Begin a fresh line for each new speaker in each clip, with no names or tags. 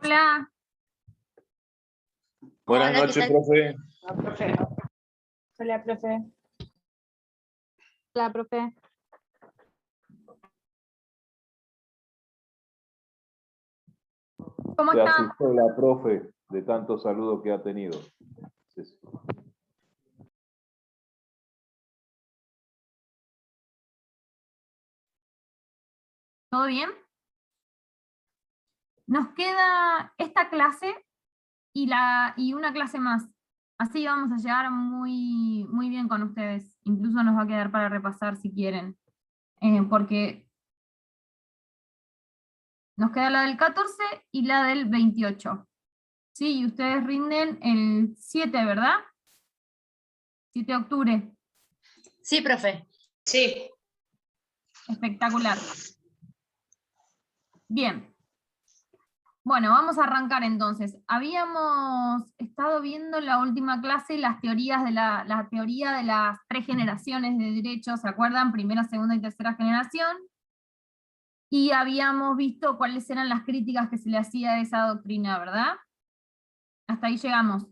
Hola.
Buenas
Hola, ¿qué
noches,
tal?
profe.
Hola, profe. Hola, profe.
Hola, profe. ¿Cómo
Se
están?
asustó la profe de tanto saludo que ha tenido. Sí, sí.
¿Todo bien? Nos queda esta clase y una clase más. Así vamos a llegar muy bien con ustedes. Incluso nos va a quedar para repasar si quieren. Porque nos queda la del 14 y la del 28. Sí, y ustedes rinden el 7, ¿verdad? 7 de octubre.
Sí, profe.
Sí.
Espectacular. Bien. Bueno, vamos a arrancar entonces. Habíamos estado viendo en la última clase las teorías de la teoría de las 3 generaciones de derechos, ¿se acuerdan? Primera, segunda y tercera generación. Y habíamos visto cuáles eran las críticas que se le hacía a esa doctrina, ¿verdad? Hasta ahí llegamos.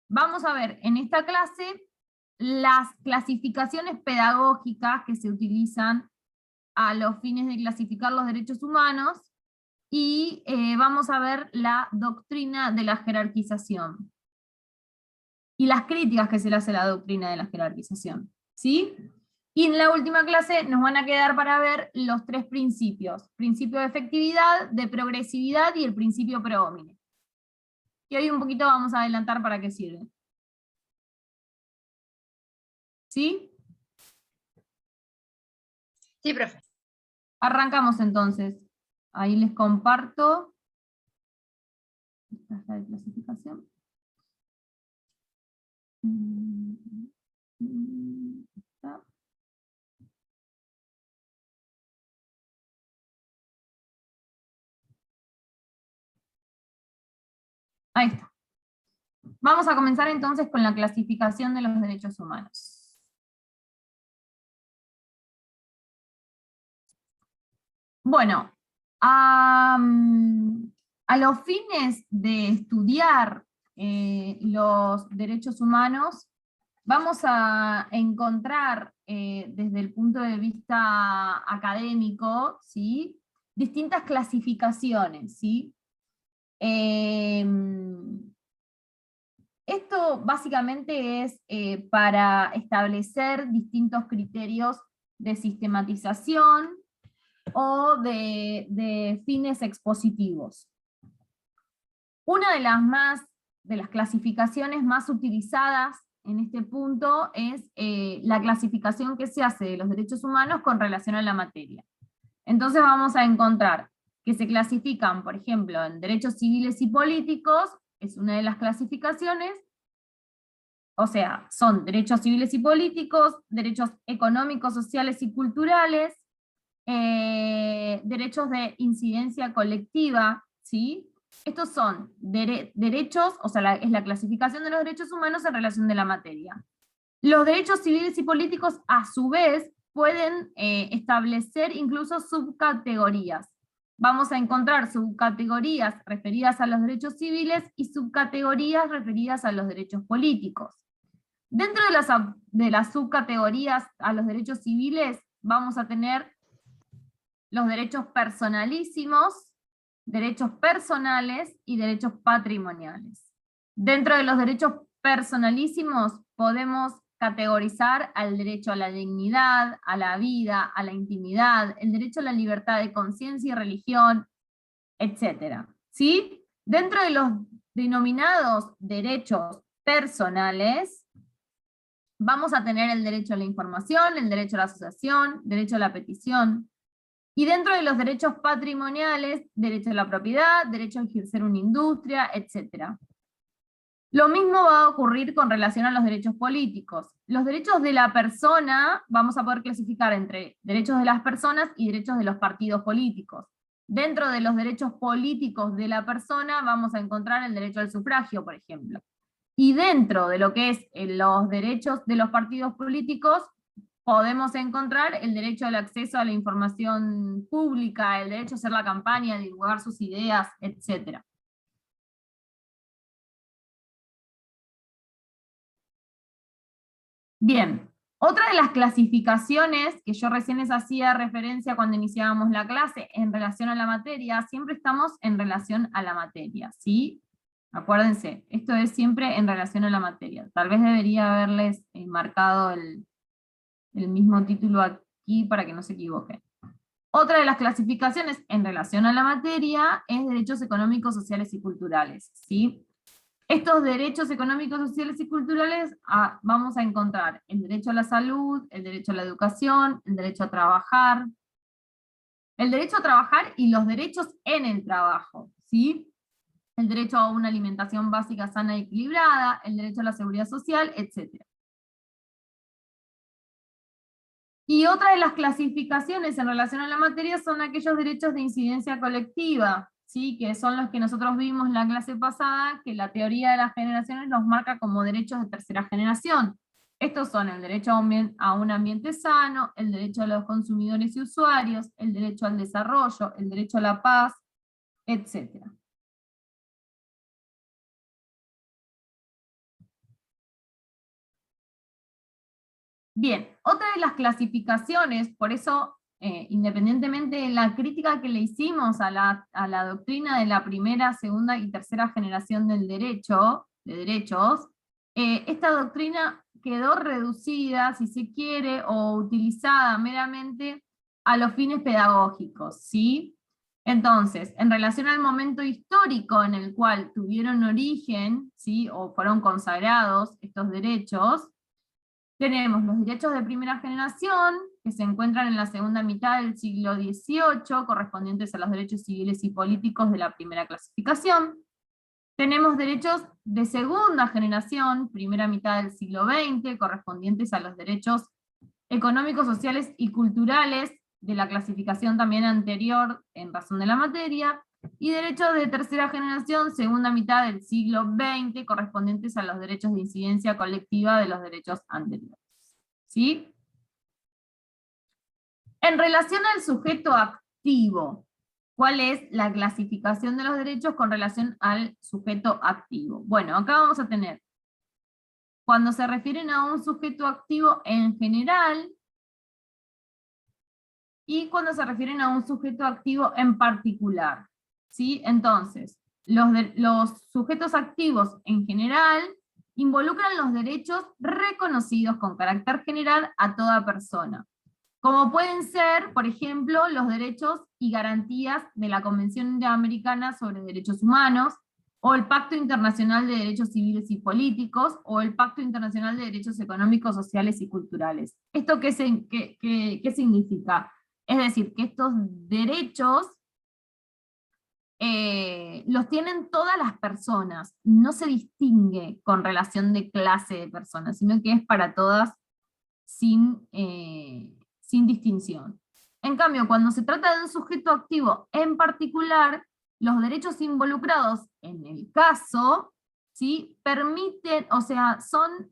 Vamos a ver en esta clase las clasificaciones pedagógicas que se utilizan a los fines de clasificar los derechos humanos, y vamos a ver la doctrina de la jerarquización y las críticas que se le hace a la doctrina de la jerarquización, ¿sí? Y en la última clase nos van a quedar para ver los 3 principios: principio de efectividad, de progresividad y el principio pro homine. Y hoy un poquito vamos a adelantar para qué sirven. ¿Sí?
Sí, profe.
Arrancamos entonces. Ahí les comparto. Esta es la de clasificación. Está. Ahí está. Vamos a comenzar entonces con la clasificación de los derechos humanos. Bueno, a los fines de estudiar los derechos humanos, vamos a encontrar desde el punto de vista académico, ¿sí?, distintas clasificaciones, ¿sí? Esto básicamente es para establecer distintos criterios de sistematización o de fines expositivos. Una de las clasificaciones más utilizadas en este punto es la clasificación que se hace de los derechos humanos con relación a la materia. Entonces vamos a encontrar que se clasifican, por ejemplo, en derechos civiles y políticos, es una de las clasificaciones. O sea, son derechos civiles y políticos, derechos económicos, sociales y culturales, derechos de incidencia colectiva, ¿sí? Estos son derechos, o sea, es la clasificación de los derechos humanos en relación de la materia. Los derechos civiles y políticos, a su vez, pueden establecer incluso subcategorías. Vamos a encontrar subcategorías referidas a los derechos civiles y subcategorías referidas a los derechos políticos. Dentro de las subcategorías a los derechos civiles, vamos a tener los derechos personalísimos, derechos personales y derechos patrimoniales. Dentro de los derechos personalísimos podemos categorizar al derecho a la dignidad, a la vida, a la intimidad, el derecho a la libertad de conciencia y religión, etc. ¿Sí? Dentro de los denominados derechos personales, vamos a tener el derecho a la información, el derecho a la asociación, derecho a la petición. Y dentro de los derechos patrimoniales, derecho a la propiedad, derecho a ejercer una industria, etc. Lo mismo va a ocurrir con relación a los derechos políticos. Los derechos de la persona, vamos a poder clasificar entre derechos de las personas y derechos de los partidos políticos. Dentro de los derechos políticos de la persona, vamos a encontrar el derecho al sufragio, por ejemplo. Y dentro de lo que es los derechos de los partidos políticos, podemos encontrar el derecho al acceso a la información pública, el derecho a hacer la campaña, a divulgar sus ideas, etc. Bien, otra de las clasificaciones que yo recién les hacía referencia cuando iniciábamos la clase en relación a la materia, siempre estamos en relación a la materia, ¿sí? Acuérdense, esto es siempre en relación a la materia. Tal vez debería haberles marcado el mismo título aquí para que no se equivoquen. Otra de las clasificaciones en relación a la materia es derechos económicos, sociales y culturales, ¿sí? Estos derechos económicos, sociales y culturales vamos a encontrar el derecho a la salud, el derecho a la educación, el derecho a trabajar, y los derechos en el trabajo, ¿sí? El derecho a una alimentación básica, sana y equilibrada, el derecho a la seguridad social, etc. Y otra de las clasificaciones en relación a la materia son aquellos derechos de incidencia colectiva, ¿sí? Que son los que nosotros vimos en la clase pasada, que la teoría de las generaciones nos marca como derechos de tercera generación. Estos son el derecho a un ambiente sano, el derecho a los consumidores y usuarios, el derecho al desarrollo, el derecho a la paz, etc. Bien, otra de las clasificaciones, por eso, independientemente de la crítica que le hicimos a la doctrina de la primera, segunda y tercera generación del derecho, de derechos, esta doctrina quedó reducida, si se quiere, o utilizada meramente a los fines pedagógicos, ¿sí? Entonces, en relación al momento histórico en el cual tuvieron origen, ¿sí? O fueron consagrados estos derechos, tenemos los derechos de primera generación, que se encuentran en la segunda mitad del siglo XVIII, correspondientes a los derechos civiles y políticos de la primera clasificación. Tenemos derechos de segunda generación, primera mitad del siglo XX, correspondientes a los derechos económicos, sociales y culturales de la clasificación también anterior en razón de la materia, y derechos de tercera generación, segunda mitad del siglo XX, correspondientes a los derechos de incidencia colectiva de los derechos anteriores. ¿Sí? En relación al sujeto activo, ¿cuál es la clasificación de los derechos con relación al sujeto activo? Bueno, acá vamos a tener, cuando se refieren a un sujeto activo en general, y cuando se refieren a un sujeto activo en particular. ¿Sí? Entonces, los sujetos activos en general involucran los derechos reconocidos con carácter general a toda persona, como pueden ser, por ejemplo, los derechos y garantías de la Convención Interamericana sobre Derechos Humanos, o el Pacto Internacional de Derechos Civiles y Políticos, o el Pacto Internacional de Derechos Económicos, Sociales y Culturales. ¿Esto qué significa? Es decir, que estos derechos los tienen todas las personas, no se distingue con relación de clase de personas, sino que es para todas sin distinción. En cambio, cuando se trata de un sujeto activo en particular, los derechos involucrados en el caso, ¿sí? Permiten, o sea, son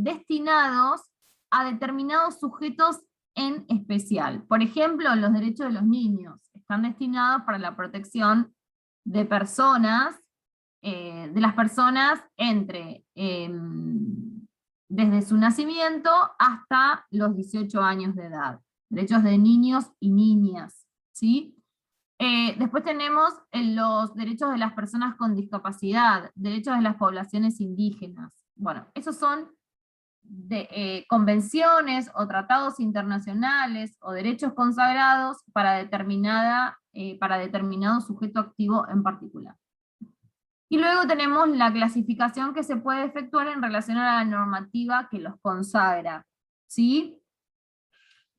destinados a determinados sujetos en especial. Por ejemplo, los derechos de los niños están destinados para la protección de personas, de las personas entre desde su nacimiento hasta los 18 años de edad. Derechos de niños y niñas, ¿sí? Después tenemos los derechos de las personas con discapacidad, derechos de las poblaciones indígenas. Bueno, esos son convenciones o tratados internacionales o derechos consagrados para determinado sujeto activo en particular. Y luego tenemos la clasificación que se puede efectuar en relación a la normativa que los consagra, ¿sí?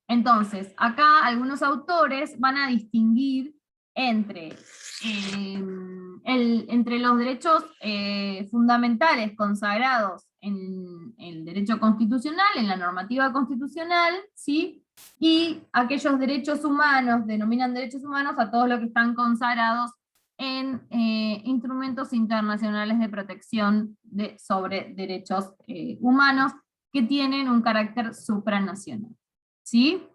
Entonces, acá algunos autores van a distinguir entre los derechos fundamentales consagrados en el derecho constitucional, en la normativa constitucional, ¿sí? Y aquellos derechos humanos, denominan derechos humanos a todos los que están consagrados en instrumentos internacionales de protección sobre derechos humanos, que tienen un carácter supranacional. ¿Sí?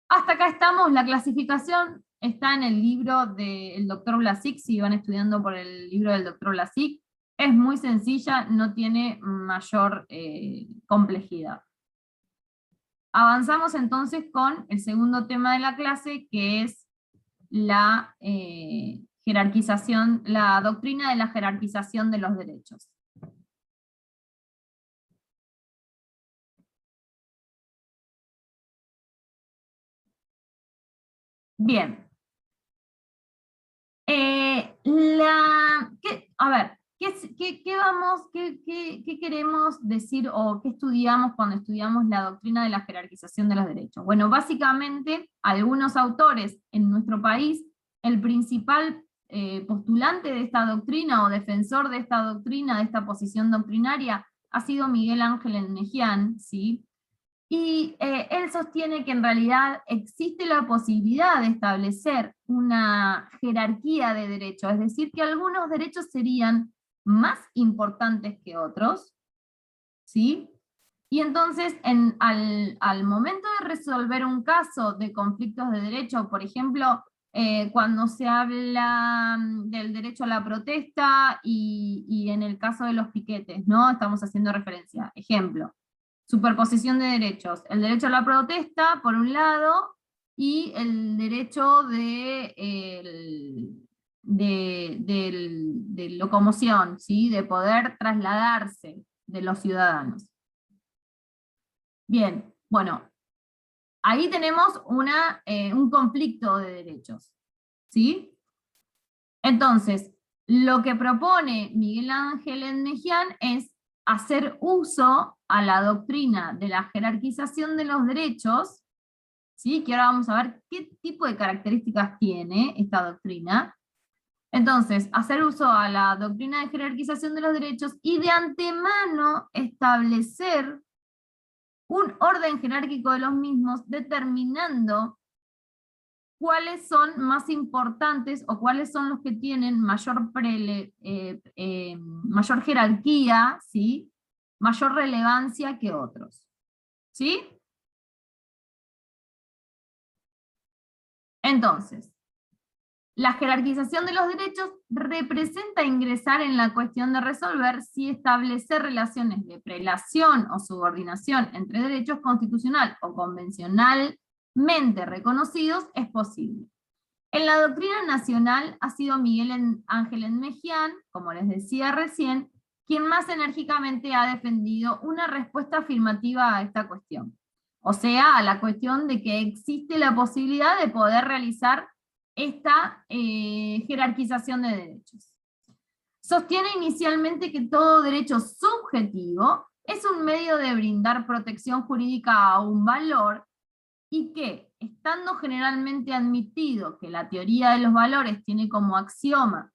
Hasta acá estamos, la clasificación está en el libro del doctor Blasick, si van estudiando por el libro del doctor Blasick, es muy sencilla, no tiene mayor complejidad. Avanzamos entonces con el segundo tema de la clase, que es la jerarquización, la doctrina de la jerarquización de los derechos. Bien. ¿Qué queremos decir o qué estudiamos cuando estudiamos la doctrina de la jerarquización de los derechos? Bueno, básicamente, algunos autores en nuestro país, el principal postulante de esta doctrina o defensor de esta doctrina, de esta posición doctrinaria, ha sido Miguel Ángel Enmejian, ¿sí? Y él sostiene que en realidad existe la posibilidad de establecer una jerarquía de derechos, es decir, que algunos derechos serían más importantes que otros, ¿sí? Y entonces, al momento de resolver un caso de conflictos de derecho, por ejemplo, cuando se habla del derecho a la protesta y en el caso de los piquetes, ¿no? Estamos haciendo referencia. Ejemplo. Superposición de derechos. El derecho a la protesta, por un lado, y el derecho de locomoción, ¿sí? De poder trasladarse de los ciudadanos. Bien, bueno, ahí tenemos un conflicto de derechos, ¿sí? Entonces, lo que propone Miguel Ángel Enmejian es hacer uso a la doctrina de la jerarquización de los derechos, ¿sí? Que ahora vamos a ver qué tipo de características tiene esta doctrina. Entonces, hacer uso a la doctrina de jerarquización de los derechos y de antemano establecer un orden jerárquico de los mismos, determinando cuáles son más importantes o cuáles son los que tienen mayor jerarquía, ¿sí? Mayor relevancia que otros. ¿Sí? Entonces, la jerarquización de los derechos representa ingresar en la cuestión de resolver si establecer relaciones de prelación o subordinación entre derechos constitucional o convencionalmente reconocidos es posible. En la doctrina nacional ha sido Miguel Ángel Enmejian, como les decía recién, quien más enérgicamente ha defendido una respuesta afirmativa a esta cuestión. O sea, a la cuestión de que existe la posibilidad de poder realizar esta jerarquización de derechos. Sostiene inicialmente que todo derecho subjetivo es un medio de brindar protección jurídica a un valor, y que, estando generalmente admitido que la teoría de los valores tiene como axioma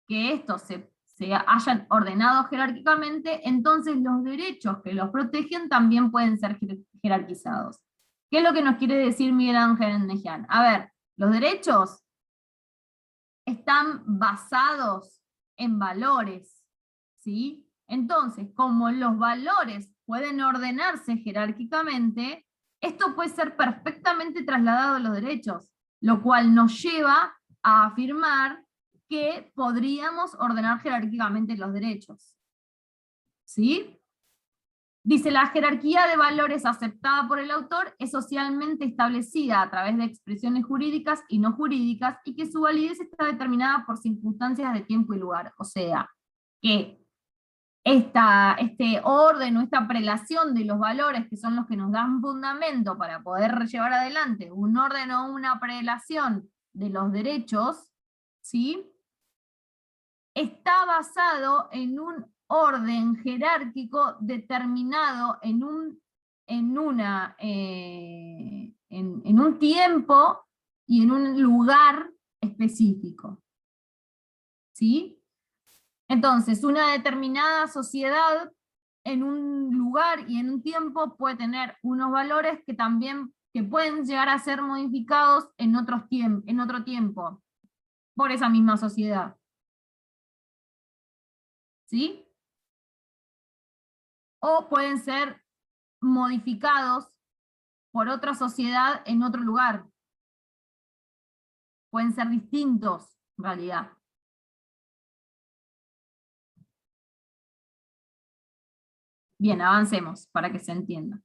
que estos se hayan ordenado jerárquicamente, entonces los derechos que los protegen también pueden ser jerarquizados. ¿Qué es lo que nos quiere decir Miguel Ángel Enmejian? A ver, los derechos están basados en valores, ¿sí? Entonces, como los valores pueden ordenarse jerárquicamente, esto puede ser perfectamente trasladado a los derechos, lo cual nos lleva a afirmar que podríamos ordenar jerárquicamente los derechos. ¿Sí? Dice, la jerarquía de valores aceptada por el autor es socialmente establecida a través de expresiones jurídicas y no jurídicas, y que su validez está determinada por circunstancias de tiempo y lugar. O sea, que este orden o esta prelación de los valores, que son los que nos dan fundamento para poder llevar adelante un orden o una prelación de los derechos, ¿sí? Está basado en un orden jerárquico determinado en un tiempo y en un lugar específico. ¿Sí? Entonces, una determinada sociedad en un lugar y en un tiempo puede tener unos valores que pueden llegar a ser modificados en otro tiempo por esa misma sociedad. ¿Sí? O pueden ser modificados por otra sociedad en otro lugar. Pueden ser distintos, en realidad. Bien, avancemos para que se entienda.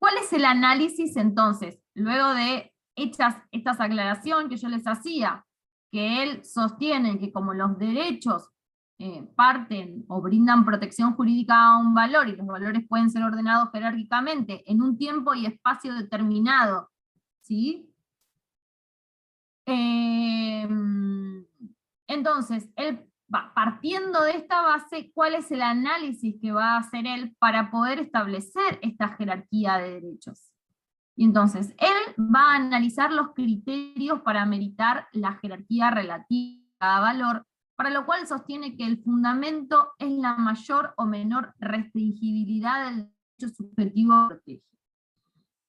¿Cuál es el análisis entonces? Luego de hechas estas aclaraciones que yo les hacía, que él sostiene que como los derechos parten o brindan protección jurídica a un valor, y los valores pueden ser ordenados jerárquicamente en un tiempo y espacio determinado, ¿sí? Entonces, él partiendo de esta base, ¿cuál es el análisis que va a hacer él para poder establecer esta jerarquía de derechos? Y entonces, él va a analizar los criterios para meritar la jerarquía relativa a valor, para lo cual sostiene que el fundamento es la mayor o menor restringibilidad del derecho subjetivo protegido.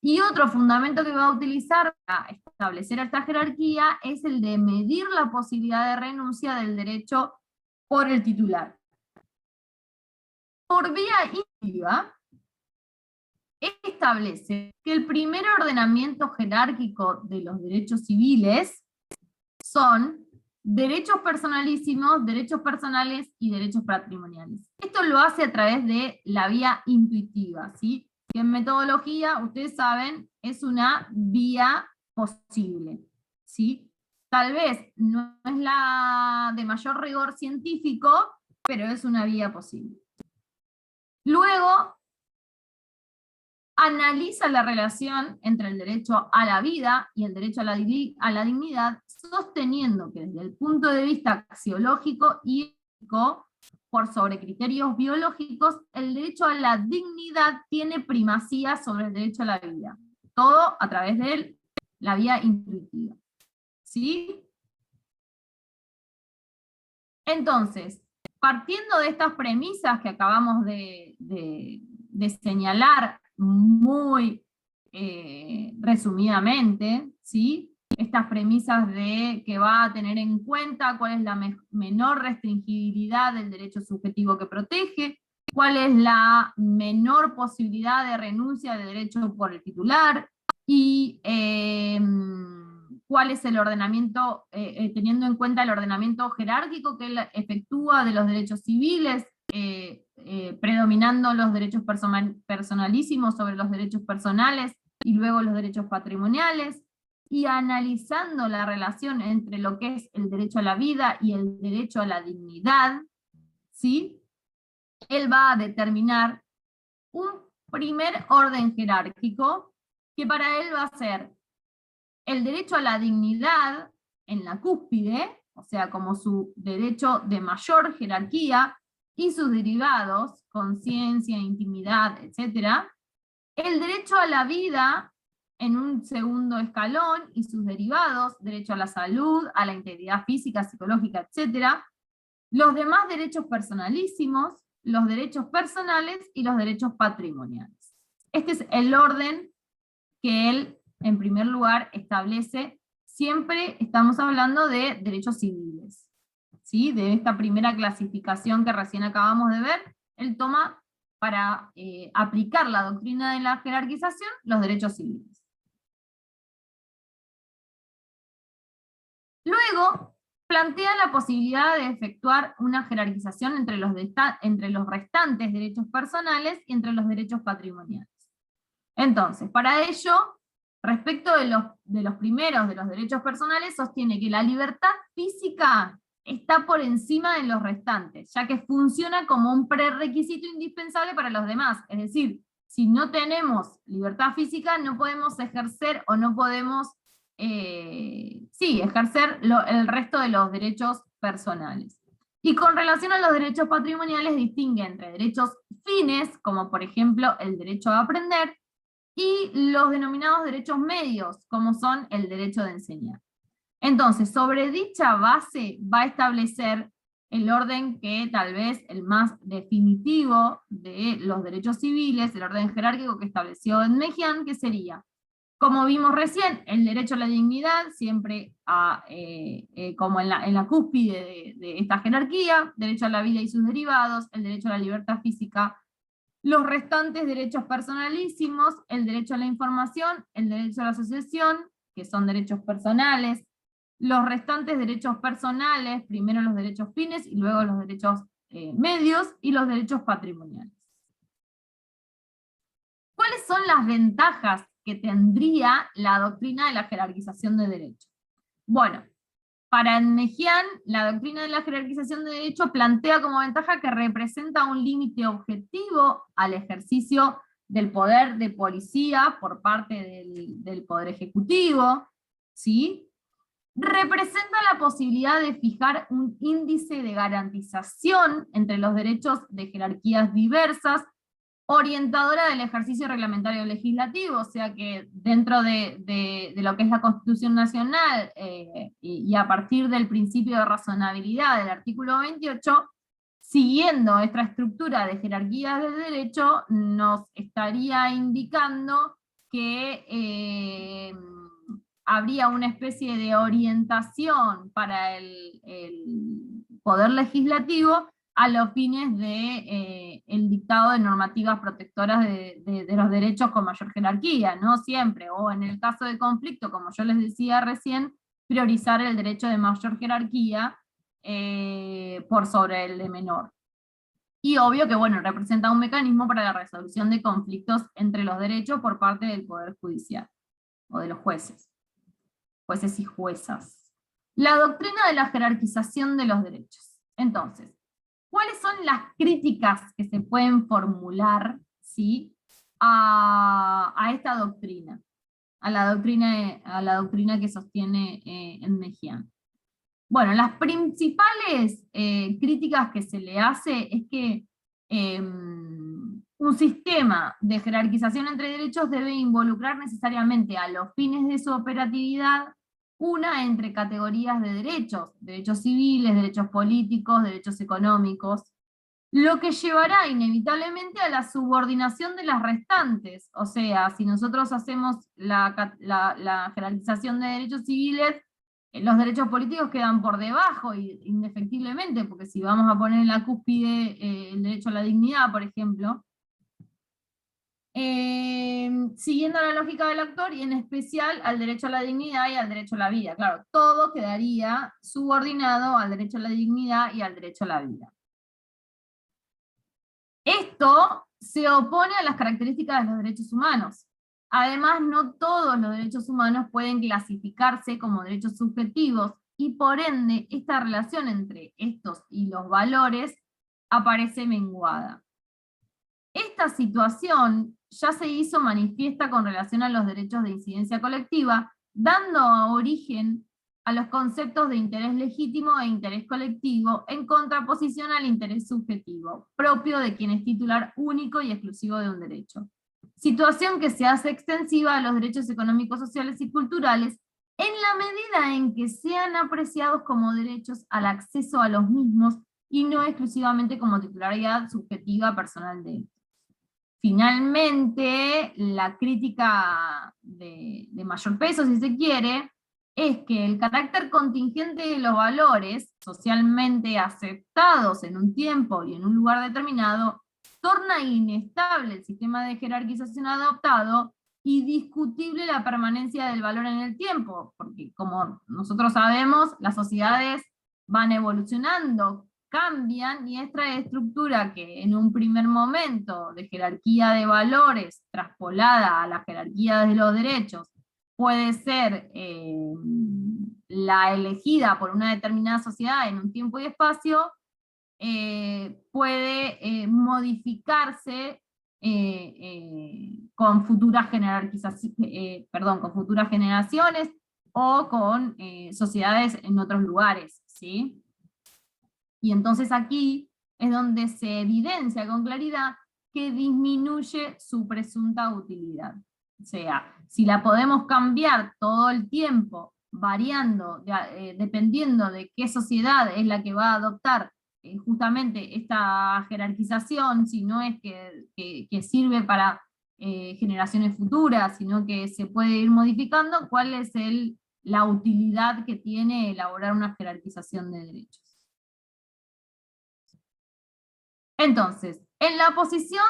Y otro fundamento que va a utilizar para establecer esta jerarquía es el de medir la posibilidad de renuncia del derecho por el titular. Por vía indirecta, establece que el primer ordenamiento jerárquico de los derechos civiles son derechos personalísimos, derechos personales y derechos patrimoniales. Esto lo hace a través de la vía intuitiva, ¿sí? Que en metodología, ustedes saben, es una vía posible, ¿sí? Tal vez no es la de mayor rigor científico, pero es una vía posible. Luego, analiza la relación entre el derecho a la vida y el derecho a la dignidad, sosteniendo que desde el punto de vista axiológico y ético, por sobre criterios biológicos, el derecho a la dignidad tiene primacía sobre el derecho a la vida. Todo a través de la vía intuitiva. ¿Sí? Entonces, partiendo de estas premisas que acabamos de señalar muy resumidamente, ¿sí? Estas premisas de que va a tener en cuenta cuál es la menor restringibilidad del derecho subjetivo que protege, cuál es la menor posibilidad de renuncia de derecho por el titular, y cuál es el ordenamiento, teniendo en cuenta el ordenamiento jerárquico que él efectúa de los derechos civiles, predominando los derechos personalísimos sobre los derechos personales y luego los derechos patrimoniales, y analizando la relación entre lo que es el derecho a la vida y el derecho a la dignidad, ¿sí? Él va a determinar un primer orden jerárquico que para él va a ser el derecho a la dignidad en la cúspide, o sea, como su derecho de mayor jerarquía, y sus derivados, conciencia, intimidad, etc. El derecho a la vida en un segundo escalón, y sus derivados, derecho a la salud, a la integridad física, psicológica, etc. Los demás derechos personalísimos, los derechos personales y los derechos patrimoniales. Este es el orden que él, en primer lugar, establece. Siempre estamos hablando de derechos civiles, ¿sí? De esta primera clasificación que recién acabamos de ver, él toma para aplicar la doctrina de la jerarquización los derechos civiles. Luego, plantea la posibilidad de efectuar una jerarquización entre los restantes derechos personales y entre los derechos patrimoniales. Entonces, para ello, respecto de los primeros, de los derechos personales, sostiene que la libertad física está por encima de los restantes, ya que funciona como un prerequisito indispensable para los demás. Es decir, si no tenemos libertad física, no podemos ejercer o no podemos ejercer el resto de los derechos personales. Y con relación a los derechos patrimoniales, distingue entre derechos fines, como por ejemplo el derecho a aprender, y los denominados derechos medios, como son el derecho de enseñar. Entonces, sobre dicha base va a establecer el orden que tal vez el más definitivo de los derechos civiles, el orden jerárquico que estableció Edmejian, que sería Como vimos recién, el derecho a la dignidad, siempre como en la cúspide de esta jerarquía, derecho a la vida y sus derivados, el derecho a la libertad física, los restantes derechos personalísimos, el derecho a la información, el derecho a la asociación, que son derechos personales, los restantes derechos personales, primero los derechos fines y luego los derechos medios, y los derechos patrimoniales. ¿Cuáles son las ventajas que tendría la doctrina de la jerarquización de derechos? Bueno, para Mejian, la doctrina de la jerarquización de derechos plantea como ventaja que representa un límite objetivo al ejercicio del poder de policía por parte del Poder Ejecutivo, ¿sí? Representa la posibilidad de fijar un índice de garantización entre los derechos de jerarquías diversas, orientadora del ejercicio reglamentario legislativo, o sea que dentro de lo que es la Constitución Nacional y a partir del principio de razonabilidad del artículo 28, siguiendo esta estructura de jerarquías de derecho, nos estaría indicando que habría una especie de orientación para el Poder Legislativo a los fines de el dictado de normativas protectoras de los derechos con mayor jerarquía, no siempre, o en el caso de conflicto, como yo les decía recién, priorizar el derecho de mayor jerarquía por sobre el de menor. Y obvio que, bueno, representa un mecanismo para la resolución de conflictos entre los derechos por parte del Poder Judicial, o de los jueces y juezas. La doctrina de la jerarquización de los derechos. Entonces, ¿cuáles son las críticas que se pueden formular, ¿sí?, a esta doctrina? A la doctrina que sostiene en Mejian. Bueno, las principales críticas que se le hace es que un sistema de jerarquización entre derechos debe involucrar necesariamente a los fines de su operatividad una entre categorías de derechos civiles, derechos políticos, derechos económicos, lo que llevará inevitablemente a la subordinación de las restantes. O sea, si nosotros hacemos la jerarquización de derechos civiles, los derechos políticos quedan por debajo, indefectiblemente, porque si vamos a poner en la cúspide el derecho a la dignidad, por ejemplo, siguiendo la lógica del autor, y en especial al derecho a la dignidad y al derecho a la vida. Claro, todo quedaría subordinado al derecho a la dignidad y al derecho a la vida. Esto se opone a las características de los derechos humanos. Además, no todos los derechos humanos pueden clasificarse como derechos subjetivos, y por ende, esta relación entre estos y los valores aparece menguada. Esta situación ya se hizo manifiesta con relación a los derechos de incidencia colectiva, dando origen a los conceptos de interés legítimo e interés colectivo, en contraposición al interés subjetivo, propio de quien es titular único y exclusivo de un derecho. Situación que se hace extensiva a los derechos económicos, sociales y culturales, en la medida en que sean apreciados como derechos al acceso a los mismos, y no exclusivamente como titularidad subjetiva personal de ellos. Finalmente, la crítica de mayor peso, si se quiere, es que el carácter contingente de los valores socialmente aceptados en un tiempo y en un lugar determinado torna inestable el sistema de jerarquización adoptado y discutible la permanencia del valor en el tiempo, porque como nosotros sabemos, las sociedades van evolucionando, cambian, y esta estructura que en un primer momento de jerarquía de valores traspolada a la jerarquía de los derechos puede ser la elegida por una determinada sociedad en un tiempo y espacio, puede modificarse con futuras generaciones o con sociedades en otros lugares, ¿sí? Y entonces aquí es donde se evidencia con claridad que disminuye su presunta utilidad. O sea, si la podemos cambiar todo el tiempo, variando, dependiendo de qué sociedad es la que va a adoptar justamente esta jerarquización, si no es que sirve para generaciones futuras, sino que se puede ir modificando cuál es la utilidad que tiene elaborar una jerarquización de derechos. Entonces, en la posición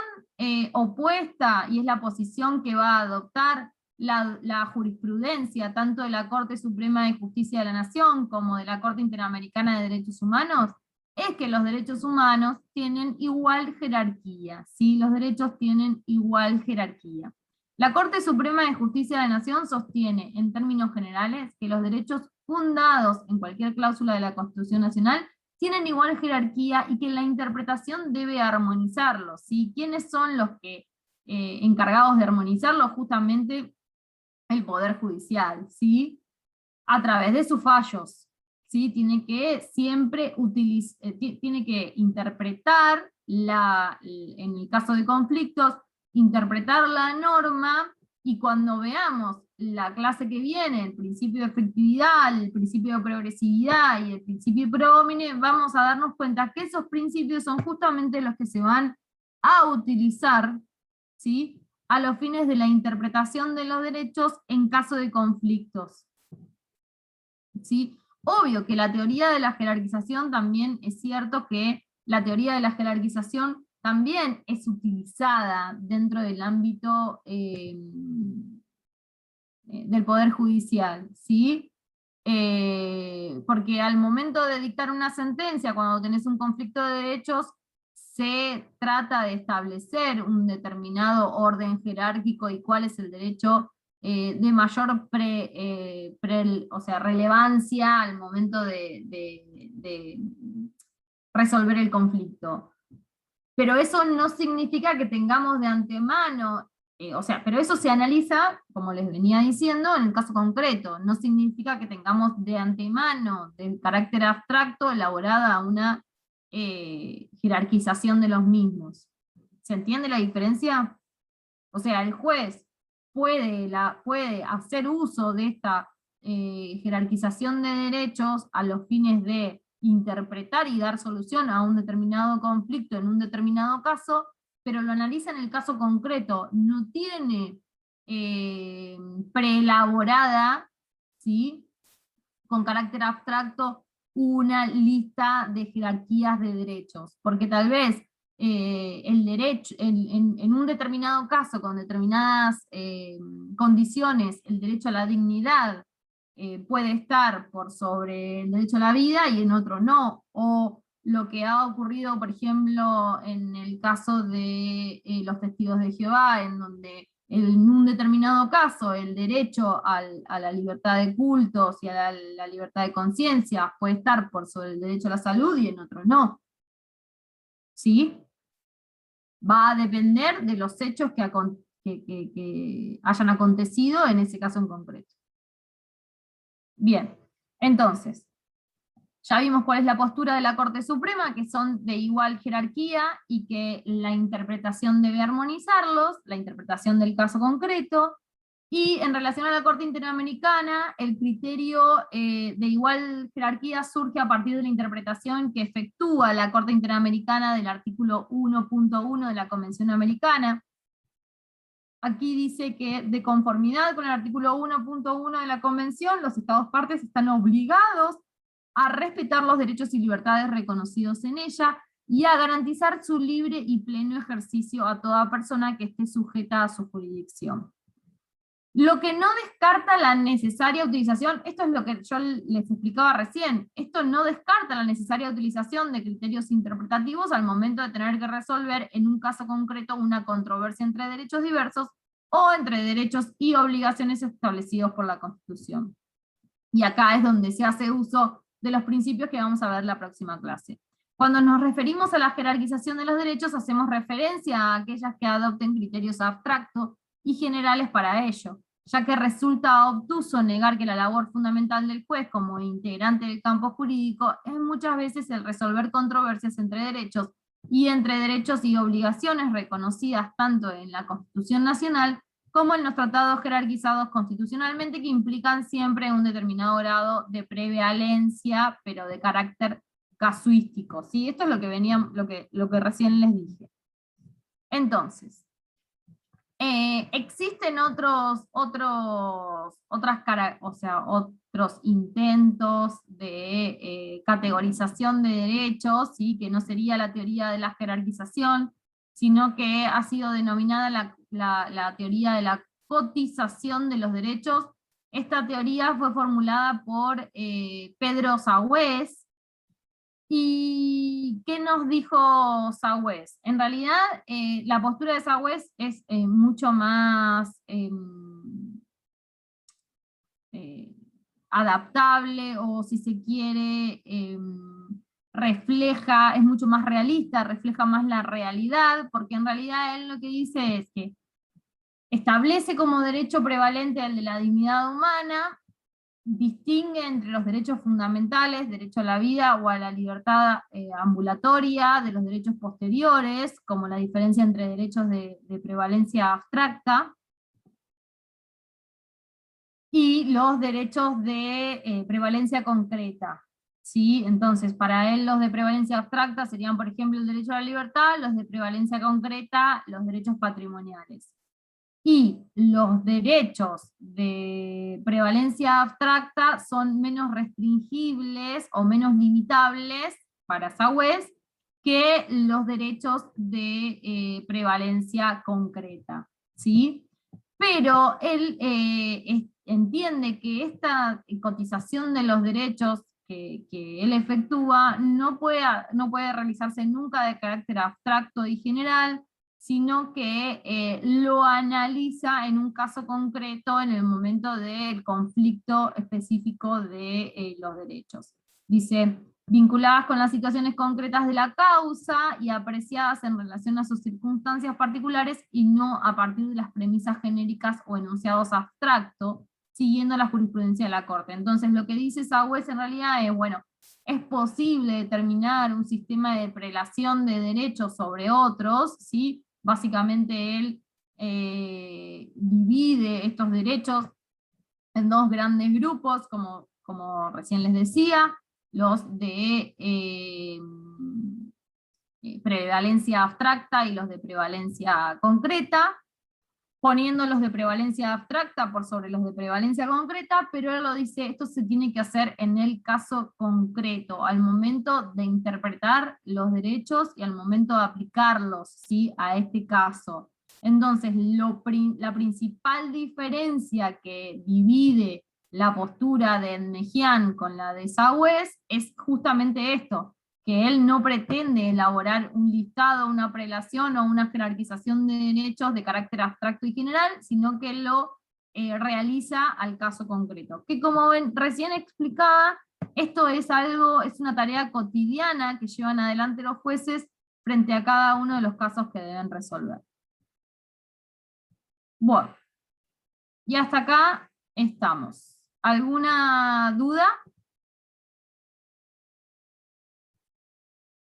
opuesta, y es la posición que va a adoptar la jurisprudencia, tanto de la Corte Suprema de Justicia de la Nación como de la Corte Interamericana de Derechos Humanos, es que los derechos humanos tienen igual jerarquía, ¿sí? Los derechos tienen igual jerarquía. La Corte Suprema de Justicia de la Nación sostiene, en términos generales, que los derechos fundados en cualquier cláusula de la Constitución Nacional tienen igual jerarquía y que la interpretación debe armonizarlos, ¿sí? ¿Quiénes son los que encargados de armonizarlos? Justamente el Poder Judicial, ¿sí? A través de sus fallos, ¿sí? Tiene que siempre tiene que interpretar, en el caso de conflictos, interpretar la norma, y cuando veamos la clase que viene, el principio de efectividad, el principio de progresividad y el principio de pro homine, vamos a darnos cuenta que esos principios son justamente los que se van a utilizar, ¿sí?, a los fines de la interpretación de los derechos en caso de conflictos. ¿Sí? Obvio que la teoría de la jerarquización también es cierto que la teoría de la jerarquización también es utilizada dentro del ámbito del Poder Judicial, ¿sí? Porque al momento de dictar una sentencia, cuando tenés un conflicto de derechos, se trata de establecer un determinado orden jerárquico y cuál es el derecho de mayor relevancia al momento de resolver el conflicto. Pero eso no significa que tengamos de antemano, pero eso se analiza, como les venía diciendo, en el caso concreto. No significa que tengamos de antemano, de carácter abstracto, elaborada una jerarquización de los mismos. ¿Se entiende la diferencia? O sea, el juez puede hacer uso de esta jerarquización de derechos a los fines de interpretar y dar solución a un determinado conflicto en un determinado caso, pero lo analiza en el caso concreto, no tiene preelaborada, ¿sí?, con carácter abstracto, una lista de jerarquías de derechos, porque tal vez el derecho, en un determinado caso, con determinadas condiciones, el derecho a la dignidad puede estar por sobre el derecho a la vida y en otro no, o lo que ha ocurrido, por ejemplo, en el caso de los testigos de Jehová, en donde en un determinado caso el derecho a la libertad de cultos y a la libertad de conciencia puede estar por sobre el derecho a la salud y en otro no. ¿Sí? Va a depender de los hechos que hayan acontecido en ese caso en concreto. Bien, entonces, ya vimos cuál es la postura de la Corte Suprema, que son de igual jerarquía y que la interpretación debe armonizarlos, la interpretación del caso concreto, y en relación a la Corte Interamericana, el criterio de igual jerarquía surge a partir de la interpretación que efectúa la Corte Interamericana del artículo 1.1 de la Convención Americana. Aquí dice que de conformidad con el artículo 1.1 de la Convención, los Estados partes están obligados a respetar los derechos y libertades reconocidos en ella, y a garantizar su libre y pleno ejercicio a toda persona que esté sujeta a su jurisdicción. Lo que no descarta la necesaria utilización, esto es lo que yo les explicaba recién, esto no descarta la necesaria utilización de criterios interpretativos al momento de tener que resolver en un caso concreto una controversia entre derechos diversos o entre derechos y obligaciones establecidos por la Constitución. Y acá es donde se hace uso de los principios que vamos a ver la próxima clase. Cuando nos referimos a la jerarquización de los derechos, hacemos referencia a aquellas que adopten criterios abstractos y generales para ello, ya que resulta obtuso negar que la labor fundamental del juez como integrante del campo jurídico es muchas veces el resolver controversias entre derechos y obligaciones reconocidas tanto en la Constitución Nacional como en los tratados jerarquizados constitucionalmente, que implican siempre un determinado grado de prevalencia, pero de carácter casuístico. ¿Sí? Esto es lo que recién les dije. Entonces, Existen otros intentos de categorización de derechos, ¿sí? Que no sería la teoría de la jerarquización, sino que ha sido denominada la teoría de la cotización de los derechos. Esta teoría fue formulada por Pedro Sagüez. ¿Y qué nos dijo Sagüez? En realidad, la postura de Sagüez es mucho más adaptable, o si se quiere, es mucho más realista, refleja más la realidad, porque en realidad él lo que dice es que establece como derecho prevalente el de la dignidad humana, distingue entre los derechos fundamentales, derecho a la vida o a la libertad ambulatoria, de los derechos posteriores, como la diferencia entre derechos de prevalencia abstracta, y los derechos de prevalencia concreta. ¿Sí? Entonces, para él los de prevalencia abstracta serían, por ejemplo, el derecho a la libertad, los de prevalencia concreta, los derechos patrimoniales. Y los derechos de prevalencia abstracta son menos restringibles o menos limitables para Sagüez que los derechos de prevalencia concreta, ¿sí? Pero él entiende que esta cotización de los derechos que él efectúa no puede realizarse nunca de carácter abstracto y general, sino que lo analiza en un caso concreto en el momento del conflicto específico de los derechos. Dice, vinculadas con las situaciones concretas de la causa y apreciadas en relación a sus circunstancias particulares y no a partir de las premisas genéricas o enunciados abstractos, siguiendo la jurisprudencia de la Corte. Entonces lo que dice Sagüez en realidad es, bueno, es posible determinar un sistema de prelación de derechos sobre otros, ¿sí? Básicamente él divide estos derechos en dos grandes grupos, como recién les decía, los de prevalencia abstracta y los de prevalencia concreta, poniendo los de prevalencia abstracta por sobre los de prevalencia concreta, pero él lo dice, esto se tiene que hacer en el caso concreto, al momento de interpretar los derechos y al momento de aplicarlos, ¿sí? A este caso. Entonces, la principal diferencia que divide la postura de Ennegian con la de Sagüez es justamente esto, que él no pretende elaborar un listado, una prelación o una jerarquización de derechos de carácter abstracto y general, sino que lo realiza al caso concreto. Que como recién explicaba, esto es una tarea cotidiana que llevan adelante los jueces frente a cada uno de los casos que deben resolver. Bueno, y hasta acá estamos. ¿Alguna duda?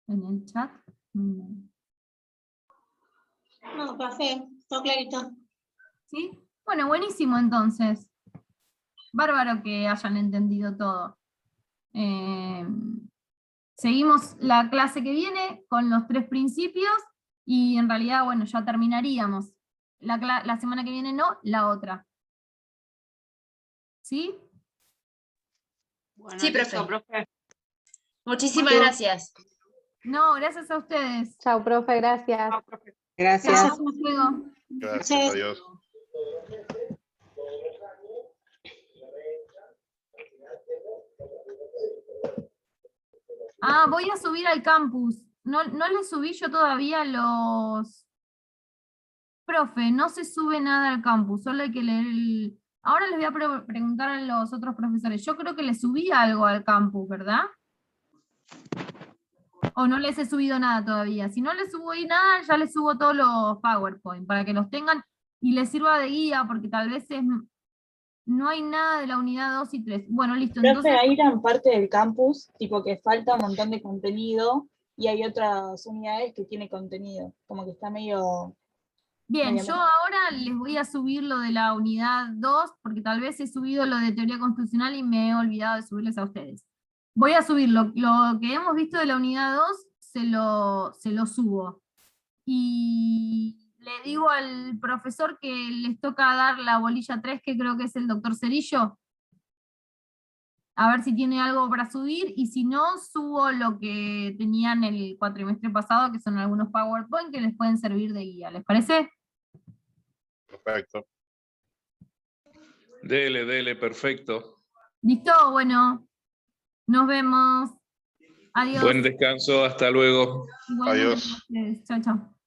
En el chat.
No, profe, todo clarito.
¿Sí? Bueno, buenísimo entonces. Bárbaro que hayan entendido todo. Seguimos la clase que viene con los 3 principios y en realidad, bueno, ya terminaríamos. La semana que viene no, la otra. ¿Sí?
Bueno,
Sí,
listo,
profe. Muchísimas gracias.
No, gracias a ustedes.
Chao, profe, gracias.
Chao, profe.
Chao,
Gracias.
hasta luego.
Gracias, adiós.
Ah, voy a subir al campus. No les subí yo todavía los... Profe, no se sube nada al campus, solo hay que leer el... Ahora les voy a preguntar a los otros profesores. Yo creo que les subí algo al campus, ¿verdad? ¿O no les he subido nada todavía? Si no les subí nada, ya les subo todos los PowerPoint, para que los tengan y les sirva de guía, porque tal vez no hay nada de la unidad 2 y 3. Bueno, listo.
Profe,
Entonces,
hay gran parte del campus, tipo que falta un montón de contenido, y hay otras unidades que tiene contenido, como que está medio...
bien,
medio
yo ahora les voy a subir lo de la unidad 2, porque tal vez he subido lo de teoría constitucional y me he olvidado de subirles a ustedes. Voy a subir lo que hemos visto de la unidad 2, se lo subo. Y Le digo al profesor que les toca dar la bolilla 3, que creo que es el doctor Cerillo. A ver si tiene algo para subir, y si no, subo lo que tenían el cuatrimestre pasado, que son algunos PowerPoint que les pueden servir de guía. ¿Les parece?
Perfecto.
Dele, perfecto.
¿Listo? Bueno, nos vemos. Adiós.
Buen descanso, hasta luego.
Igualmente
Adiós.
para ustedes. Chao, chao.